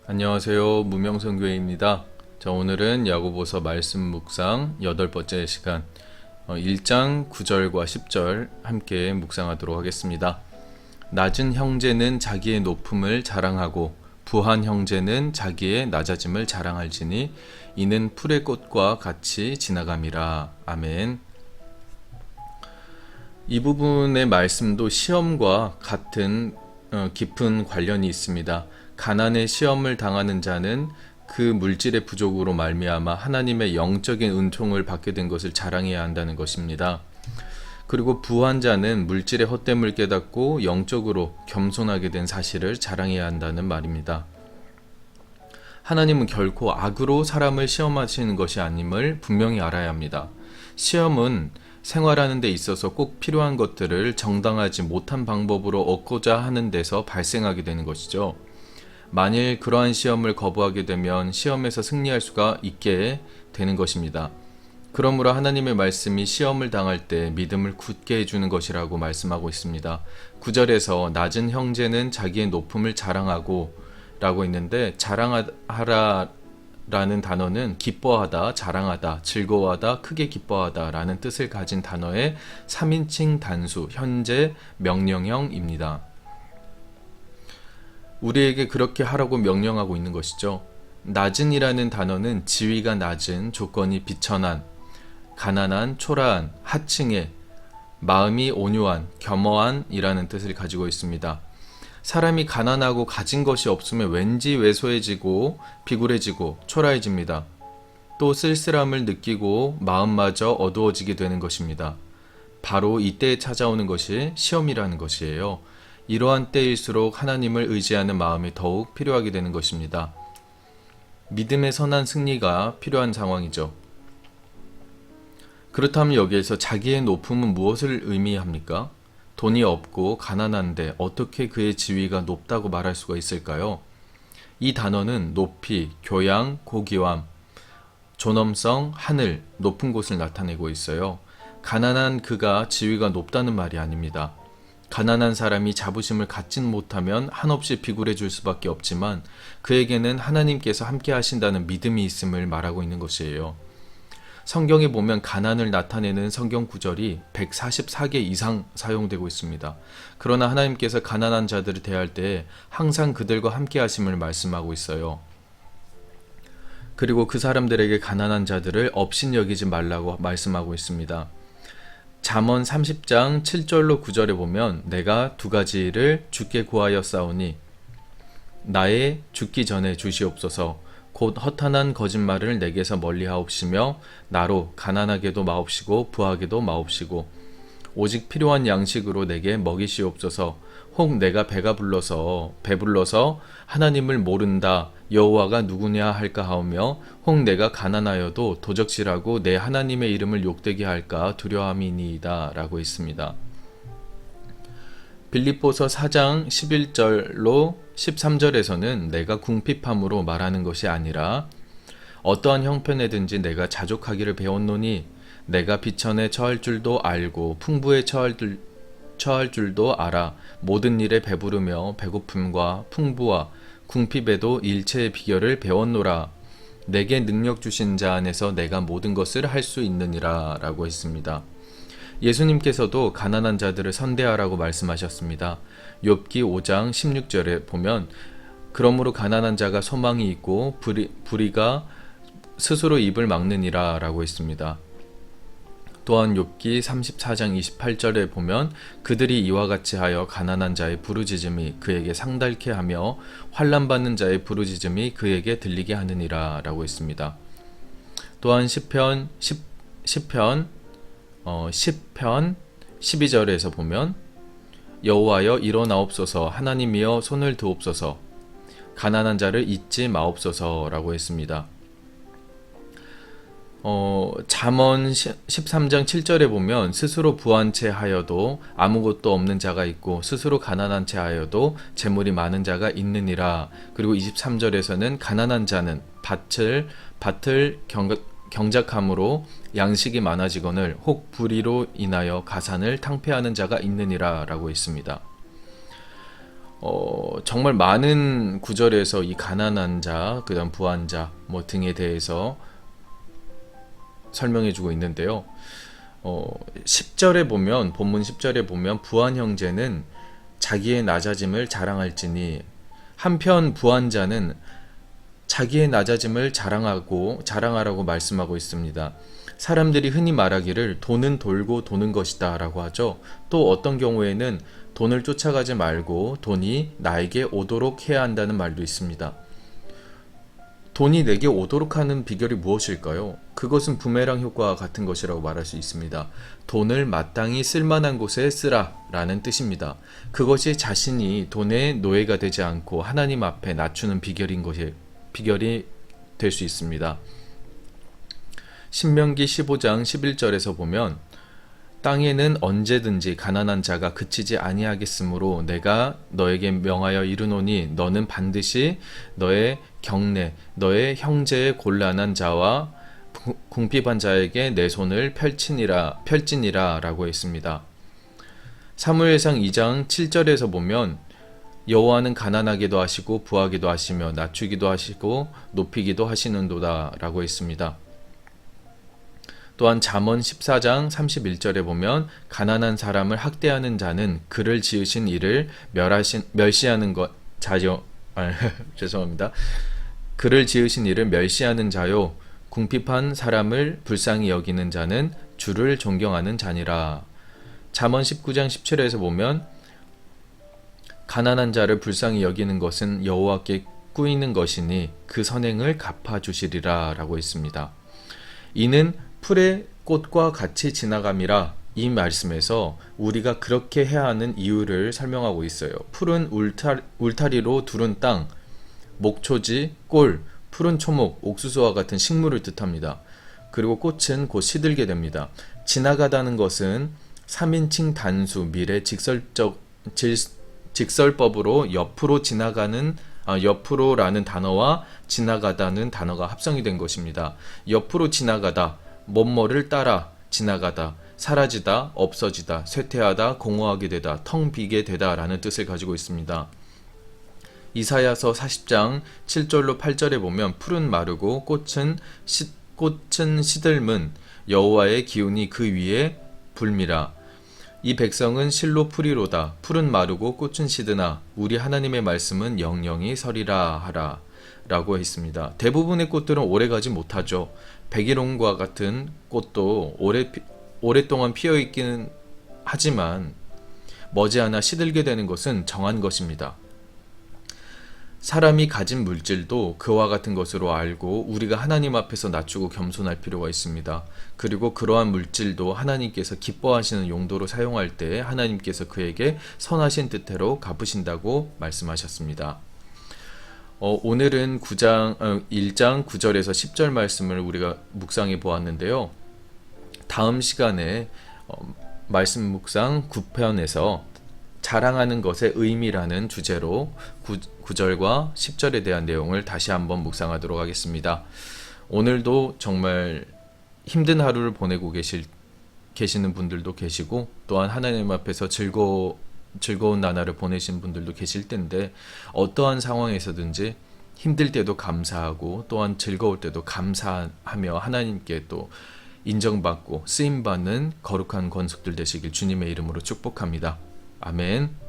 안녕하세요. 무명선교회입니다. 자, 오늘은 야고보서 말씀 묵상 8번째 시간 1장 9절과 10절 함께 묵상하도록 하겠습니다. 낮은 형제는 자기의 높음을 자랑하고 부한 형제는 자기의 낮아짐을 자랑할지니 이는 풀의 꽃과 같이 지나감이라. 아멘. 이 부분의 말씀도 시험과 같은 깊은 관련이 있습니다. 가난의 시험을 당하는 자는 그 물질의 부족으로 말미암아 하나님의 영적인 은총을 받게 된 것을 자랑해야 한다는 것입니다. 그리고 부한 자는 물질의 헛됨을 깨닫고 영적으로 겸손하게 된 사실을 자랑해야 한다는 말입니다. 하나님은 결코 악으로 사람을 시험하시는 것이 아님을 분명히 알아야 합니다. 시험은 생활하는 데 있어서 꼭 필요한 것들을 정당하지 못한 방법으로 얻고자 하는 데서 발생하게 되는 것이죠. 만일 그러한 시험을 거부하게 되면 시험에서 승리할 수가 있게 되는 것입니다. 그러므로 하나님의 말씀이 시험을 당할 때 믿음을 굳게 해주는 것이라고 말씀하고 있습니다. 9절에서 낮은 형제는 자기의 높음을 자랑하고 라고 있는데, 자랑하라 라는 단어는 기뻐하다, 자랑하다, 즐거워하다, 크게 기뻐하다 라는 뜻을 가진 단어의 3인칭 단수, 현재 명령형입니다. 우리에게 그렇게 하라고 명령하고 있는 것이죠. 낮은이라는 단어는 지위가 낮은, 조건이 비천한, 가난한, 초라한, 하층의, 마음이 온유한, 겸허한 이라는 뜻을 가지고 있습니다. 사람이 가난하고 가진 것이 없으면 왠지 왜소해지고 비굴해지고 초라해집니다. 또 쓸쓸함을 느끼고 마음마저 어두워지게 되는 것입니다. 바로 이때에 찾아오는 것이 시험이라는 것이에요. 이러한 때일수록 하나님을 의지하는 마음이 더욱 필요하게 되는 것입니다. 믿음의 선한 승리가 필요한 상황이죠. 그렇다면 여기에서 자기의 높음은 무엇을 의미합니까? 돈이 없고 가난한데 어떻게 그의 지위가 높다고 말할 수가 있을까요? 이 단어는 높이, 교양, 고귀함, 존엄성, 하늘, 높은 곳을 나타내고 있어요. 가난한 그가 지위가 높다는 말이 아닙니다. 가난한 사람이 자부심을 갖진 못하면 한없이 비굴해질 수밖에 없지만 그에게는 하나님께서 함께 하신다는 믿음이 있음을 말하고 있는 것이에요. 성경에 보면 가난을 나타내는 성경 구절이 144개 이상 사용되고 있습니다. 그러나 하나님께서 가난한 자들을 대할 때 항상 그들과 함께 하심을 말씀하고 있어요. 그리고 그 사람들에게 가난한 자들을 업신여기지 말라고 말씀하고 있습니다. 잠언 30장 7절로 9절에 보면 내가 두 가지를 주께 구하였사오니 나의 죽기 전에 주시옵소서. 곧 허탄한 거짓말을 내게서 멀리하옵시며 나로 가난하게도 마옵시고 부하게도 마옵시고 오직 필요한 양식으로 내게 먹이시옵소서. 혹 내가 배불러서 하나님을 모른다 여호와가 누구냐 할까 하오며 혹 내가 가난하여도 도적질하고 내 하나님의 이름을 욕되게 할까 두려움이니이다 라고 있습니다. 빌립보서 4장 11절로 13절에서는 내가 궁핍함으로 말하는 것이 아니라 어떠한 형편에든지 내가 자족하기를 배웠노니 내가 비천에 처할 줄도 알고 풍부에 처할 줄도 알아. 모든 일에 배부르며 배고픔과 풍부와 궁핍에도 일체의 비결을 배웠노라. 내게 능력 주신 자 안에서 내가 모든 것을 할 수 있느니라 라고 했습니다. 예수님께서도 가난한 자들을 선대하라고 말씀하셨습니다. 욥기 5장 16절에 보면 그러므로 가난한 자가 소망이 있고 불의가 스스로 입을 막느니라 라고 했습니다. 또한 욥기 34장 28절에 보면 그들이 이와 같이 하여 가난한 자의 부르짖음이 그에게 상달케 하며 환난받는 자의 부르짖음이 그에게 들리게 하느니라 라고 했습니다. 또한 시편 12절에서 보면 여호와여 일어나옵소서 하나님이여 손을 드옵소서 가난한 자를 잊지 마옵소서 라고 했습니다. 잠언 13장 7절에 보면 스스로 부한 채 하여도 아무것도 없는 자가 있고 스스로 가난한 채 하여도 재물이 많은 자가 있느니라. 그리고 23절에서는 가난한 자는 밭을 경작함으로 양식이 많아지거늘 혹 불의로 인하여 가산을 탕폐하는 자가 있느니라 라고 있습니다. 정말 많은 구절에서 이 가난한 자, 그다음 부한 자 뭐 등에 대해서 설명해 주고 있는데요. 10절에 보면 본문 10절에 보면 부한 형제는 자기의 낮아짐을 자랑할지니 한편 부한 자는 자기의 낮아짐을 자랑하라고 말씀하고 있습니다. 사람들이 흔히 말하기를 돈은 돌고 도는 것이다 라고 하죠. 또 어떤 경우에는 돈을 쫓아가지 말고 돈이 나에게 오도록 해야 한다는 말도 있습니다. 돈이 내게 오도록 하는 비결이 무엇일까요? 그것은 부메랑 효과와 같은 것이라고 말할 수 있습니다. 돈을 마땅히 쓸만한 곳에 쓰라 라는 뜻입니다. 그것이 자신이 돈의 노예가 되지 않고 하나님 앞에 낮추는 비결이 될 수 있습니다. 신명기 15장 11절에서 보면 땅에는 언제든지 가난한 자가 그치지 아니하겠으므로 내가 너에게 명하여 이르노니 너는 반드시 너의 경내 너의 형제의 곤란한 자와 궁핍한 자에게 내 손을 펼지니라 라고 했습니다. 사무엘상 2장 7절에서 보면 여호와는 가난하게도 하시고 부하게도 하시며 낮추기도 하시고 높이기도 하시는도다 라고 했습니다. 또한 잠언 14장 31절에 보면 가난한 사람을 학대하는 자는 그를 지으신 이를 멸시하는 자요. 죄송합니다. 그를 지으신 이를 멸시하는 자요. 궁핍한 사람을 불쌍히 여기는 자는 주를 존경하는 자니라. 잠언 19장 17절에서 보면 가난한 자를 불쌍히 여기는 것은 여호와께 꾸이는 것이니 그 선행을 갚아주시리라 라고 했습니다. 이는 풀의 꽃과 같이 지나감이라 이 말씀에서 우리가 그렇게 해야 하는 이유를 설명하고 있어요. 풀은 울타리로 두른 땅, 목초지, 꼴, 푸른 초목, 옥수수와 같은 식물을 뜻합니다. 그리고 꽃은 곧 시들게 됩니다. 지나가다는 것은 3인칭 단수 미래 직설법으로 옆으로라는 단어와 지나가다는 단어가 합성이 된 것입니다. 옆으로 지나가다, 뭐뭐를 따라 지나가다, 사라지다, 없어지다, 쇠퇴하다, 공허하게 되다, 텅 비게 되다 라는 뜻을 가지고 있습니다. 이사야서 40장 7절로 8절에 보면 풀은 마르고 꽃은 시들문 여호와의 기운이 그 위에 불미라. 이 백성은 실로 풀이로다. 풀은 마르고 꽃은 시드나 우리 하나님의 말씀은 영영이 서리라 하라 라고 했습니다. 대부분의 꽃들은 오래가지 못하죠. 백일홍과 같은 꽃도 오랫동안 피어있기는 하지만 머지않아 시들게 되는 것은 정한 것입니다. 사람이 가진 물질도 그와 같은 것으로 알고 우리가 하나님 앞에서 낮추고 겸손할 필요가 있습니다. 그리고 그러한 물질도 하나님께서 기뻐하시는 용도로 사용할 때 하나님께서 그에게 선하신 뜻대로 갚으신다고 말씀하셨습니다. 오늘은 1장 9절에서 10절 말씀을 우리가 묵상해 보았는데요. 다음 시간에 말씀 묵상 9편에서 자랑하는 것의 의미라는 주제로 9절과 10절에 대한 내용을 다시 한번 묵상하도록 하겠습니다. 오늘도 정말 힘든 하루를 보내고 계시는 분들도 계시고 또한 하나님 앞에서 즐거운 나날을 보내신 분들도 계실 텐데 어떠한 상황에서든지 힘들 때도 감사하고 또한 즐거울 때도 감사하며 하나님께 또 인정받고 쓰임받는 거룩한 권속들 되시길 주님의 이름으로 축복합니다. 아멘.